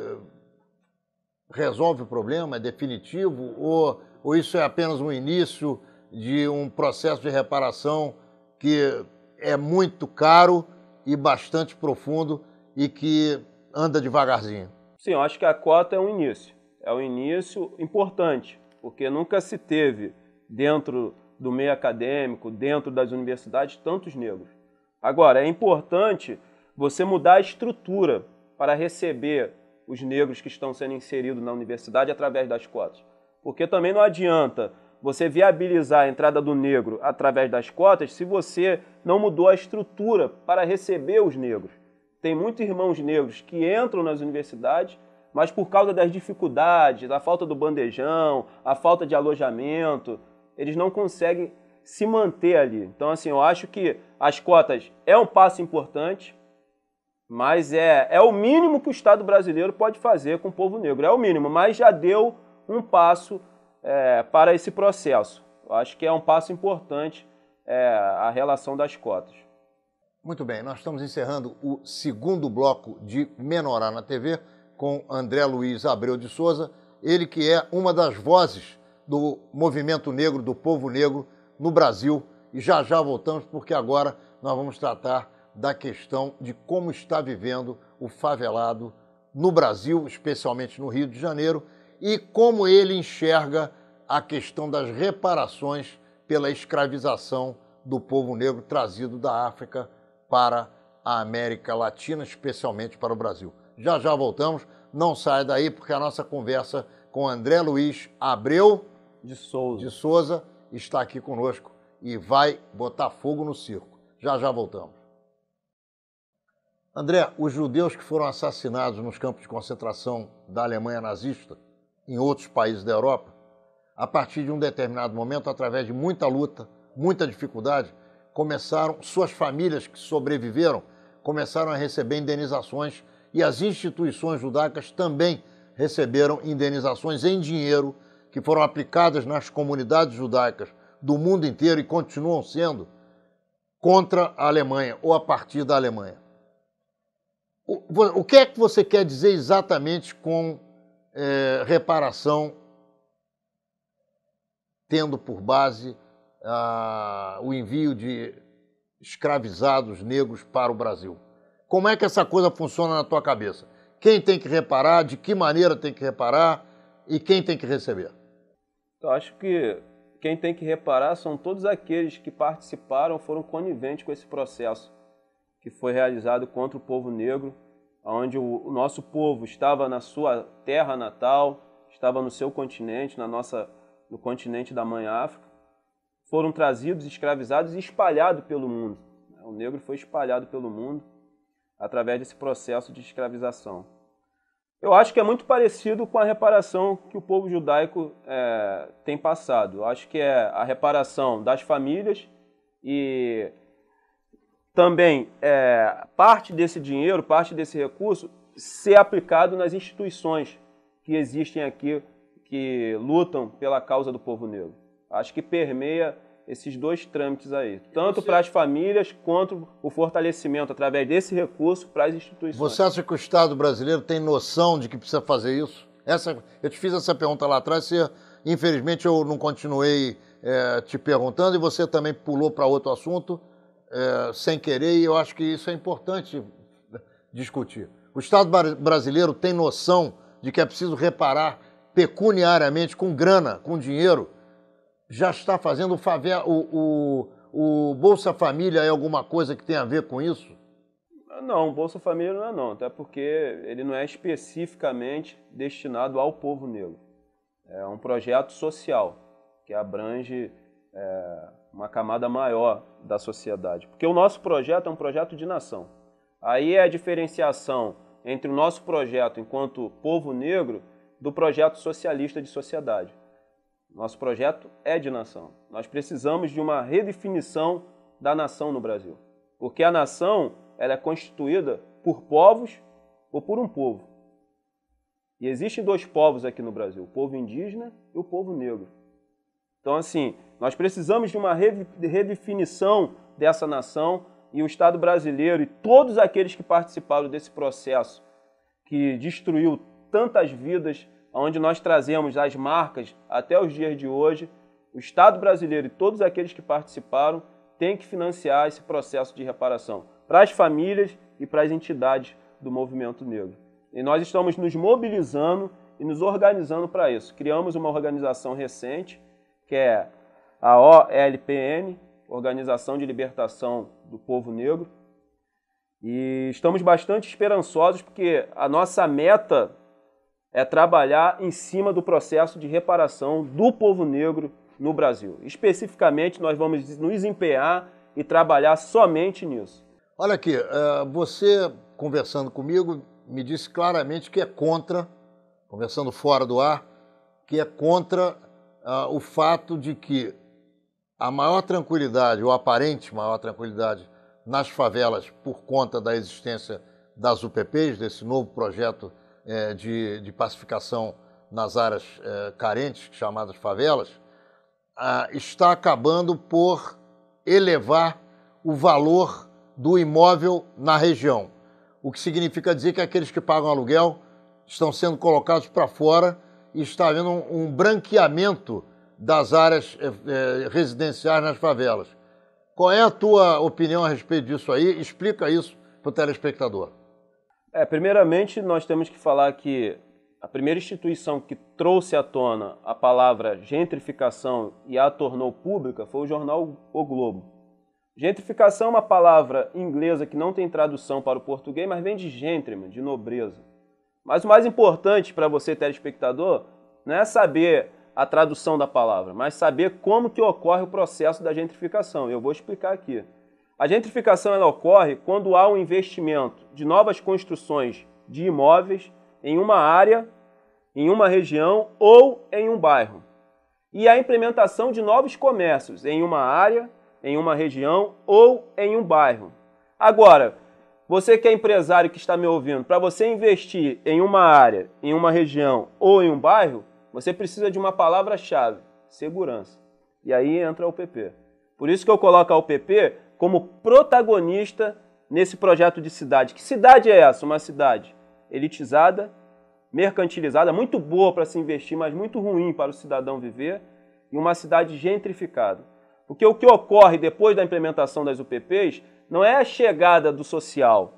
resolve o problema, é definitivo, ou isso é apenas um início de um processo de reparação que é muito caro e bastante profundo e que anda devagarzinho? Sim, eu acho que a cota é um início. É um início importante, porque nunca se teve dentro do meio acadêmico, dentro das universidades, tantos negros. Agora, é importante você mudar a estrutura para receber os negros que estão sendo inseridos na universidade através das cotas. Porque também não adianta você viabilizar a entrada do negro através das cotas se você não mudou a estrutura para receber os negros. Tem muitos irmãos negros que entram nas universidades, mas por causa das dificuldades, da falta do bandejão, a falta de alojamento, eles não conseguem se manter ali. Então, assim, eu acho que as cotas é um passo importante, mas é o mínimo que o Estado brasileiro pode fazer com o povo negro. É o mínimo, mas já deu um passo para esse processo. Eu acho que é um passo importante a relação das cotas. Muito bem, nós estamos encerrando o segundo bloco de Menorá na TV com André Luiz Abreu de Souza, ele que é uma das vozes do movimento negro, do povo negro no Brasil. E já voltamos, porque agora nós vamos tratar da questão de como está vivendo o favelado no Brasil, especialmente no Rio de Janeiro, e como ele enxerga a questão das reparações pela escravização do povo negro trazido da África para a América Latina, especialmente para o Brasil. Já voltamos, não saia daí, porque a nossa conversa com André Luiz Abreu de Souza está aqui conosco e vai botar fogo no circo. Já voltamos. André, os judeus que foram assassinados nos campos de concentração da Alemanha nazista, em outros países da Europa, a partir de um determinado momento, através de muita luta, muita dificuldade, suas famílias que sobreviveram, começaram a receber indenizações e as instituições judaicas também receberam indenizações em dinheiro que foram aplicadas nas comunidades judaicas do mundo inteiro e continuam sendo contra a Alemanha ou a partir da Alemanha. O que é que você quer dizer exatamente com reparação, tendo por base o envio de escravizados negros para o Brasil? Como é que essa coisa funciona na tua cabeça? Quem tem que reparar, de que maneira tem que reparar e quem tem que receber? Eu acho que quem tem que reparar são todos aqueles que participaram, foram coniventes com esse processo que foi realizado contra o povo negro, onde o nosso povo estava na sua terra natal, estava no seu continente, no continente da mãe África, foram trazidos, escravizados e espalhados pelo mundo. O negro foi espalhado pelo mundo através desse processo de escravização. Eu acho que é muito parecido com a reparação que o povo judaico tem passado. Eu acho que é a reparação das famílias e também parte desse dinheiro, parte desse recurso ser aplicado nas instituições que existem aqui, que lutam pela causa do povo negro. Acho que permeia esses dois trâmites aí, tanto para as famílias quanto o fortalecimento através desse recurso para as instituições. Você acha que o Estado brasileiro tem noção de que precisa fazer isso? Eu te fiz essa pergunta lá atrás, infelizmente eu não continuei te perguntando e você também pulou para outro assunto sem querer, e eu acho que isso é importante discutir. O Estado brasileiro tem noção de que é preciso reparar pecuniariamente, com grana, com dinheiro. Já está fazendo o Bolsa Família é alguma coisa que tem a ver com isso? Não, o Bolsa Família não é não, até porque ele não é especificamente destinado ao povo negro. É um projeto social que abrange uma camada maior da sociedade. Porque o nosso projeto é um projeto de nação. Aí é a diferenciação entre o nosso projeto enquanto povo negro do projeto socialista de sociedade. Nosso projeto é de nação. Nós precisamos de uma redefinição da nação no Brasil. Porque a nação ela é constituída por povos ou por um povo. E existem dois povos aqui no Brasil, o povo indígena e o povo negro. Então, assim, nós precisamos de uma redefinição dessa nação e o Estado brasileiro e todos aqueles que participaram desse processo que destruiu tantas vidas, onde nós trazemos as marcas até os dias de hoje, o Estado brasileiro e todos aqueles que participaram têm que financiar esse processo de reparação para as famílias e para as entidades do movimento negro. E nós estamos nos mobilizando e nos organizando para isso. Criamos uma organização recente, que é a OLPN, Organização de Libertação do Povo Negro, e estamos bastante esperançosos porque a nossa meta é trabalhar em cima do processo de reparação do povo negro no Brasil. Especificamente, nós vamos nos empenhar e trabalhar somente nisso. Olha aqui, você conversando comigo me disse claramente que é contra, conversando fora do ar, que é contra o fato de que a maior tranquilidade, ou aparente maior tranquilidade, nas favelas por conta da existência das UPPs, desse novo projeto de pacificação nas áreas carentes, chamadas favelas, está acabando por elevar o valor do imóvel na região. O que significa dizer que aqueles que pagam aluguel estão sendo colocados para fora e está havendo um branqueamento das áreas residenciais nas favelas. Qual é a tua opinião a respeito disso aí? Explica isso para o telespectador. Primeiramente, nós temos que falar que a primeira instituição que trouxe à tona a palavra gentrificação e a tornou pública foi o jornal O Globo. Gentrificação é uma palavra inglesa que não tem tradução para o português, mas vem de gentleman, de nobreza. Mas o mais importante para você, telespectador, não é saber a tradução da palavra, mas saber como que ocorre o processo da gentrificação. Eu vou explicar aqui. A gentrificação ela ocorre quando há um investimento de novas construções de imóveis em uma área, em uma região ou em um bairro. E a implementação de novos comércios em uma área, em uma região ou em um bairro. Agora, você que é empresário que está me ouvindo, para você investir em uma área, em uma região ou em um bairro, você precisa de uma palavra-chave, segurança. E aí entra a UPP. Por isso que eu coloco a UPP como protagonista nesse projeto de cidade. Que cidade é essa? Uma cidade elitizada, mercantilizada, muito boa para se investir, mas muito ruim para o cidadão viver, e uma cidade gentrificada. Porque o que ocorre depois da implementação das UPPs não é a chegada do social.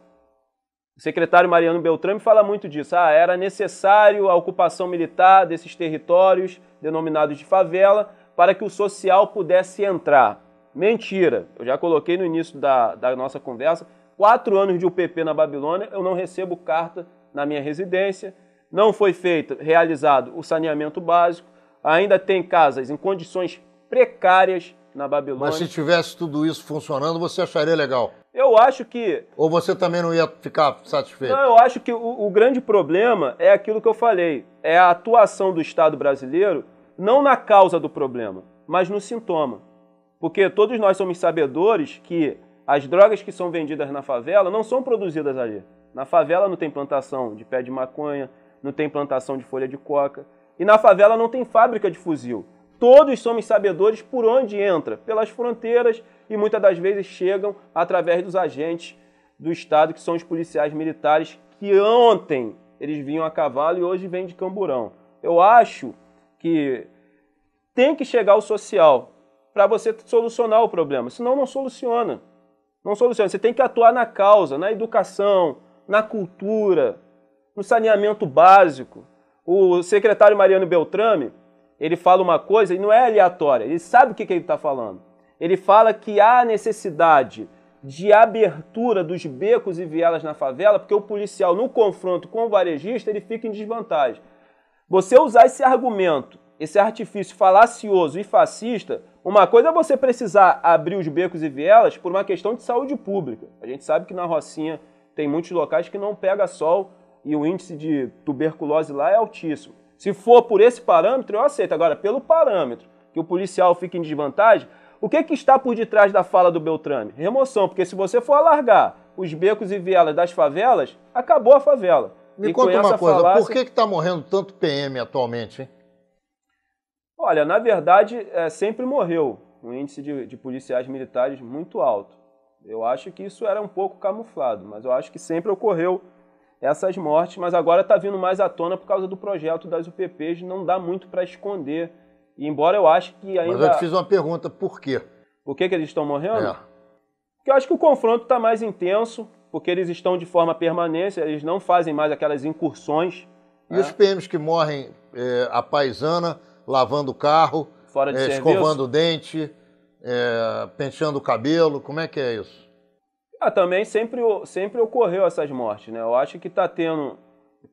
O secretário Mariano Beltrame fala muito disso. Era necessário a ocupação militar desses territórios denominados de favela para que o social pudesse entrar. Mentira! Eu já coloquei no início da nossa conversa, 4 anos de UPP na Babilônia, eu não recebo carta na minha residência, não foi realizado o saneamento básico, ainda tem casas em condições precárias na Babilônia. Mas se tivesse tudo isso funcionando, você acharia legal? Eu acho que... Ou você também não ia ficar satisfeito? Não, eu acho que o grande problema é aquilo que eu falei, é a atuação do Estado brasileiro, não na causa do problema, mas no sintoma. Porque todos nós somos sabedores que as drogas que são vendidas na favela não são produzidas ali. Na favela não tem plantação de pé de maconha, não tem plantação de folha de coca, e na favela não tem fábrica de fuzil. Todos somos sabedores por onde entra, pelas fronteiras, e muitas das vezes chegam através dos agentes do Estado, que são os policiais militares, que ontem eles vinham a cavalo e hoje vêm de camburão. Eu acho que tem que chegar o social para você solucionar o problema, senão não soluciona. Não soluciona. Você tem que atuar na causa, na educação, na cultura, no saneamento básico. O secretário Mariano Beltrame, ele fala uma coisa e não é aleatória, ele sabe o que ele está falando. Ele fala que há necessidade de abertura dos becos e vielas na favela, porque o policial, no confronto com o varejista, ele fica em desvantagem. Você usar esse argumento, esse artifício falacioso e fascista, uma coisa é você precisar abrir os becos e vielas por uma questão de saúde pública. A gente sabe que na Rocinha tem muitos locais que não pega sol e o índice de tuberculose lá é altíssimo. Se for por esse parâmetro, eu aceito. Agora, pelo parâmetro que o policial fica em desvantagem, o que está por detrás da fala do Beltrame? Remoção, porque se você for alargar os becos e vielas das favelas, acabou a favela. Me conta uma coisa, por que está morrendo tanto PM atualmente, hein? Olha, na verdade, sempre morreu um índice de policiais militares muito alto. Eu acho que isso era um pouco camuflado, mas eu acho que sempre ocorreu essas mortes, mas agora está vindo mais à tona por causa do projeto das UPPs, não dá muito para esconder. E embora eu acho que ainda... Mas eu te fiz uma pergunta, por quê? Por que eles estão morrendo? Porque eu acho que o confronto está mais intenso, porque eles estão de forma permanente, eles não fazem mais aquelas incursões. E os PMs que morrem à paisana, lavando o carro, fora de escovando o dente, penteando o cabelo, como é que é isso? Também sempre ocorreu essas mortes, né? Eu acho que está tendo,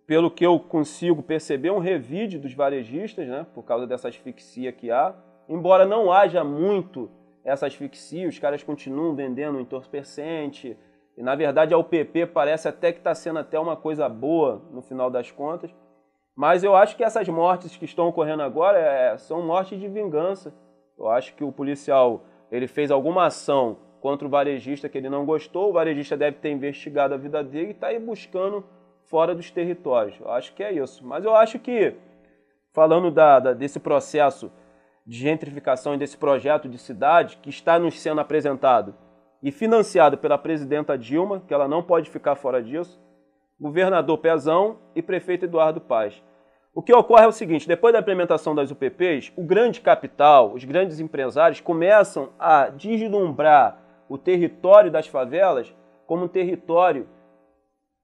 pelo que eu consigo perceber, um revide dos varejistas, né? Por causa dessa asfixia que há. Embora não haja muito essa asfixia, os caras continuam vendendo entorpecente. E, na verdade, a UPP parece até que está sendo até uma coisa boa no final das contas. Mas eu acho que essas mortes que estão ocorrendo agora são mortes de vingança. Eu acho que o policial ele fez alguma ação contra o varejista que ele não gostou, o varejista deve ter investigado a vida dele e está aí buscando fora dos territórios. Eu acho que é isso. Mas eu acho que, falando desse processo de gentrificação e desse projeto de cidade que está nos sendo apresentado e financiado pela presidenta Dilma, que ela não pode ficar fora disso, governador Pezão e prefeito Eduardo Paes. O que ocorre é o seguinte, depois da implementação das UPPs, o grande capital, os grandes empresários começam a deslumbrar o território das favelas como um território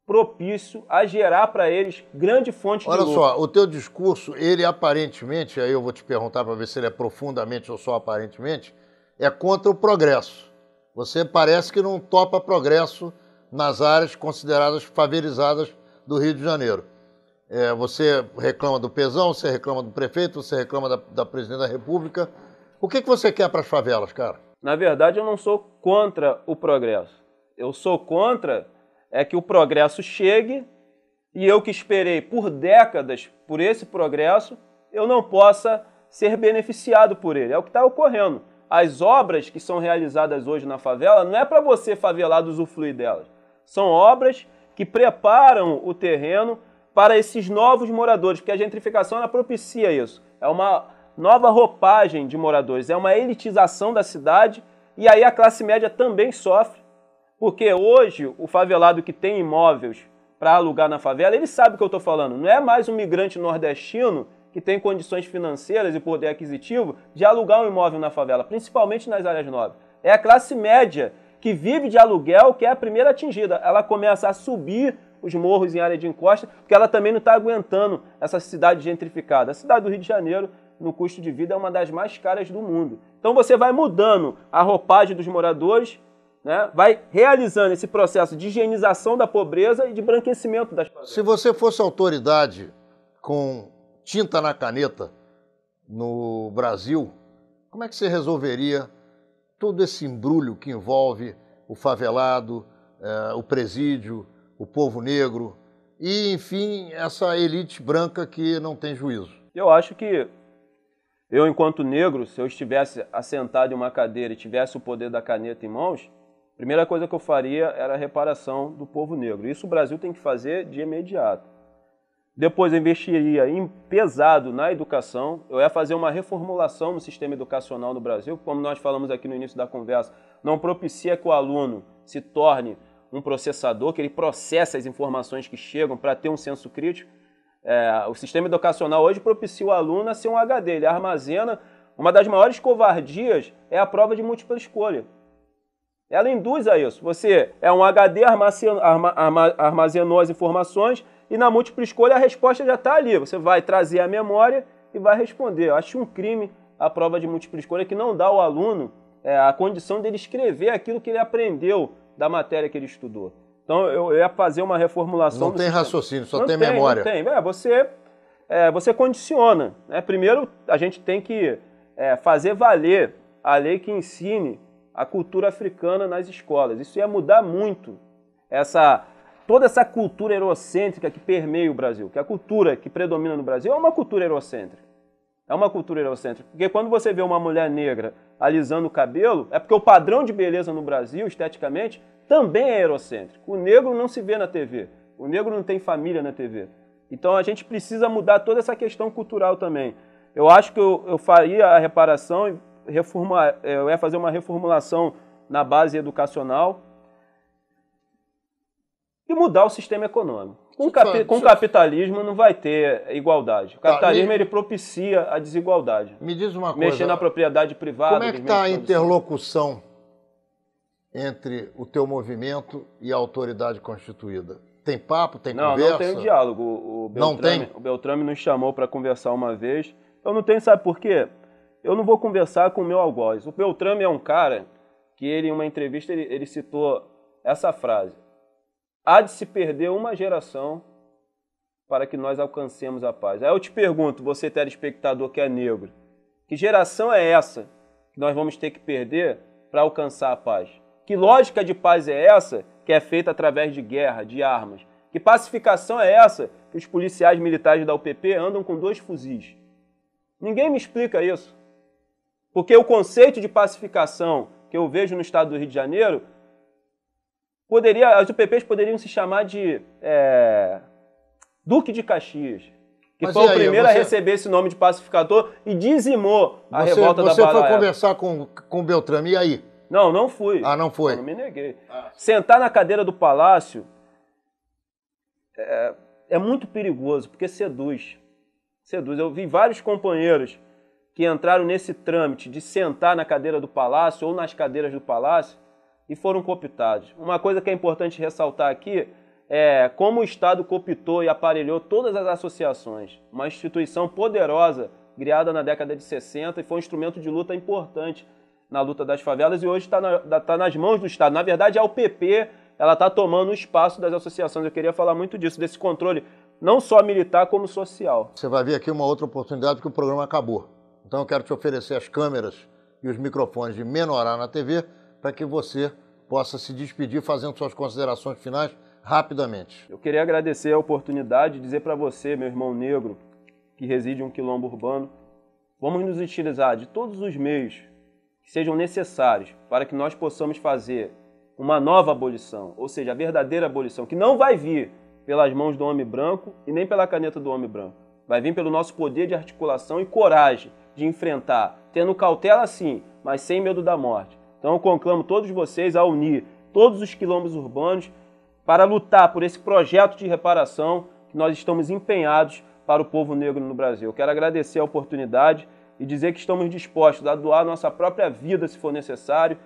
propício a gerar para eles grande fonte de lucro. Olha só, o teu discurso, ele aparentemente, aí eu vou te perguntar para ver se ele é profundamente ou só aparentemente, é contra o progresso. Você parece que não topa progresso nas áreas consideradas favelizadas do Rio de Janeiro. Você reclama do Pezão, você reclama do prefeito, você reclama da presidente da República. O que você quer para as favelas, cara? Na verdade, eu não sou contra o progresso. Eu sou contra que o progresso chegue e eu que esperei por décadas por esse progresso, eu não possa ser beneficiado por ele. É o que está ocorrendo. As obras que são realizadas hoje na favela não é para você favelado usufruir delas. São obras que preparam o terreno para esses novos moradores, porque a gentrificação ela propicia isso. É uma nova roupagem de moradores, é uma elitização da cidade, e aí a classe média também sofre, porque hoje o favelado que tem imóveis para alugar na favela, ele sabe o que eu estou falando. Não é mais um migrante nordestino que tem condições financeiras e poder aquisitivo de alugar um imóvel na favela, principalmente nas áreas nobres. É a classe média que vive de aluguel que é a primeira atingida. Ela começa a subir os morros em área de encosta, porque ela também não está aguentando essa cidade gentrificada. A cidade do Rio de Janeiro, no custo de vida, é uma das mais caras do mundo. Então você vai mudando a roupagem dos moradores, né? Vai realizando esse processo de higienização da pobreza e de branquecimento das favelas. Se você fosse autoridade com tinta na caneta no Brasil, como é que você resolveria todo esse embrulho que envolve o favelado, o presídio, o povo negro e, enfim, essa elite branca que não tem juízo? Eu acho que eu, enquanto negro, se eu estivesse assentado em uma cadeira e tivesse o poder da caneta em mãos, a primeira coisa que eu faria era a reparação do povo negro. Isso o Brasil tem que fazer de imediato. Depois eu investiria pesado na educação, eu ia fazer uma reformulação no sistema educacional no Brasil, como nós falamos aqui no início da conversa, não propicia que o aluno se torne um processador, que ele processe as informações que chegam para ter um senso crítico. O sistema educacional hoje propicia o aluno a ser um HD, ele armazena. Uma das maiores covardias é a prova de múltipla escolha. Ela induz a isso. Você é um HD, armazenou as informações e na múltipla escolha a resposta já está ali. Você vai trazer a memória e vai responder. Eu acho um crime a prova de múltipla escolha que não dá ao aluno a condição dele escrever aquilo que ele aprendeu da matéria que ele estudou. Então eu ia fazer uma reformulação. Não tem raciocínio, só tem memória. Não tem. Você condiciona. Né? Primeiro a gente tem que fazer valer a lei que ensine a cultura africana nas escolas. Isso ia mudar muito toda essa cultura eurocêntrica que permeia o Brasil. Que a cultura que predomina no Brasil é uma cultura eurocêntrica. É uma cultura eurocêntrica. Porque quando você vê uma mulher negra alisando o cabelo, é porque o padrão de beleza no Brasil, esteticamente, também é eurocêntrico. O negro não se vê na TV. O negro não tem família na TV. Então a gente precisa mudar toda essa questão cultural também. Eu acho que eu faria a reparação e eu ia fazer uma reformulação na base educacional e mudar o sistema econômico. Com o capitalismo não vai ter igualdade. O capitalismo ele propicia a desigualdade. Me diz uma coisa. Mexer na propriedade privada. Como é que está a interlocução entre o teu movimento e a autoridade constituída? Tem papo, tem conversa? Não tem diálogo. O Beltrame nos chamou para conversar uma vez. Eu não tenho, sabe por quê? Eu não vou conversar com o meu algoz. O Beltrame é um cara que ele, em uma entrevista, ele citou essa frase. Há de se perder uma geração para que nós alcancemos a paz. Aí eu te pergunto, você telespectador que é negro, que geração é essa que nós vamos ter que perder para alcançar a paz? Que lógica de paz é essa que é feita através de guerra, de armas? Que pacificação é essa que os policiais militares da UPP andam com 2 fuzis? Ninguém me explica isso. Porque o conceito de pacificação que eu vejo no estado do Rio de Janeiro, as UPPs poderiam se chamar de Duque de Caxias, que foi o primeiro a receber esse nome de pacificador e dizimou a revolta da Bala. Você foi conversar com o Beltrame, e aí? Não fui. Ah, não foi? Eu não me neguei. Sentar na cadeira do palácio é muito perigoso, porque seduz. Eu vi vários companheiros que entraram nesse trâmite de sentar na cadeira do palácio ou nas cadeiras do palácio e foram cooptados. Uma coisa que é importante ressaltar aqui é como o Estado cooptou e aparelhou todas as associações. Uma instituição poderosa, criada na década de 60 e foi um instrumento de luta importante na luta das favelas e hoje está nas mãos do Estado. Na verdade, a UPP está tomando o espaço das associações. Eu queria falar muito disso, desse controle não só militar como social. Você vai ver aqui uma outra oportunidade porque o programa acabou. Então eu quero te oferecer as câmeras e os microfones de Menorá na TV para que você possa se despedir fazendo suas considerações finais rapidamente. Eu queria agradecer a oportunidade de dizer para você, meu irmão negro, que reside em um quilombo urbano, vamos nos utilizar de todos os meios que sejam necessários para que nós possamos fazer uma nova abolição, ou seja, a verdadeira abolição, que não vai vir pelas mãos do homem branco e nem pela caneta do homem branco. Vai vir pelo nosso poder de articulação e coragem de enfrentar, tendo cautela sim, mas sem medo da morte. Então eu conclamo todos vocês a unir todos os quilombos urbanos para lutar por esse projeto de reparação que nós estamos empenhados para o povo negro no Brasil. Eu quero agradecer a oportunidade e dizer que estamos dispostos a doar nossa própria vida se for necessário.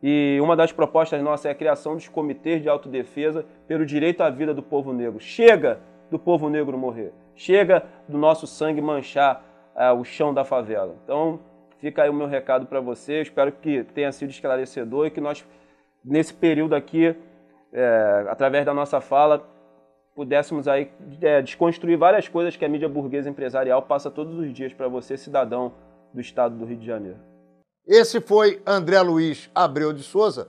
E uma das propostas nossas é a criação dos comitês de autodefesa pelo direito à vida do povo negro. Chega do povo negro morrer. Chega do nosso sangue manchar o chão da favela. Então, fica aí o meu recado para você. Espero que tenha sido esclarecedor e que nós, nesse período aqui, através da nossa fala, pudéssemos aí desconstruir várias coisas que a mídia burguesa empresarial passa todos os dias para você, cidadão do estado do Rio de Janeiro. Esse foi André Luiz Abreu de Souza,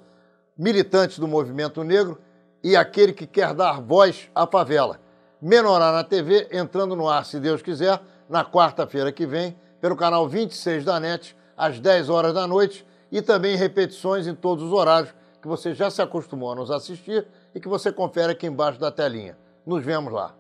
militante do Movimento Negro e aquele que quer dar voz à favela. Menorá na TV, entrando no ar, se Deus quiser, na quarta-feira que vem, pelo canal 26 da NET, às 10 horas da noite, e também repetições em todos os horários que você já se acostumou a nos assistir e que você confere aqui embaixo da telinha. Nos vemos lá.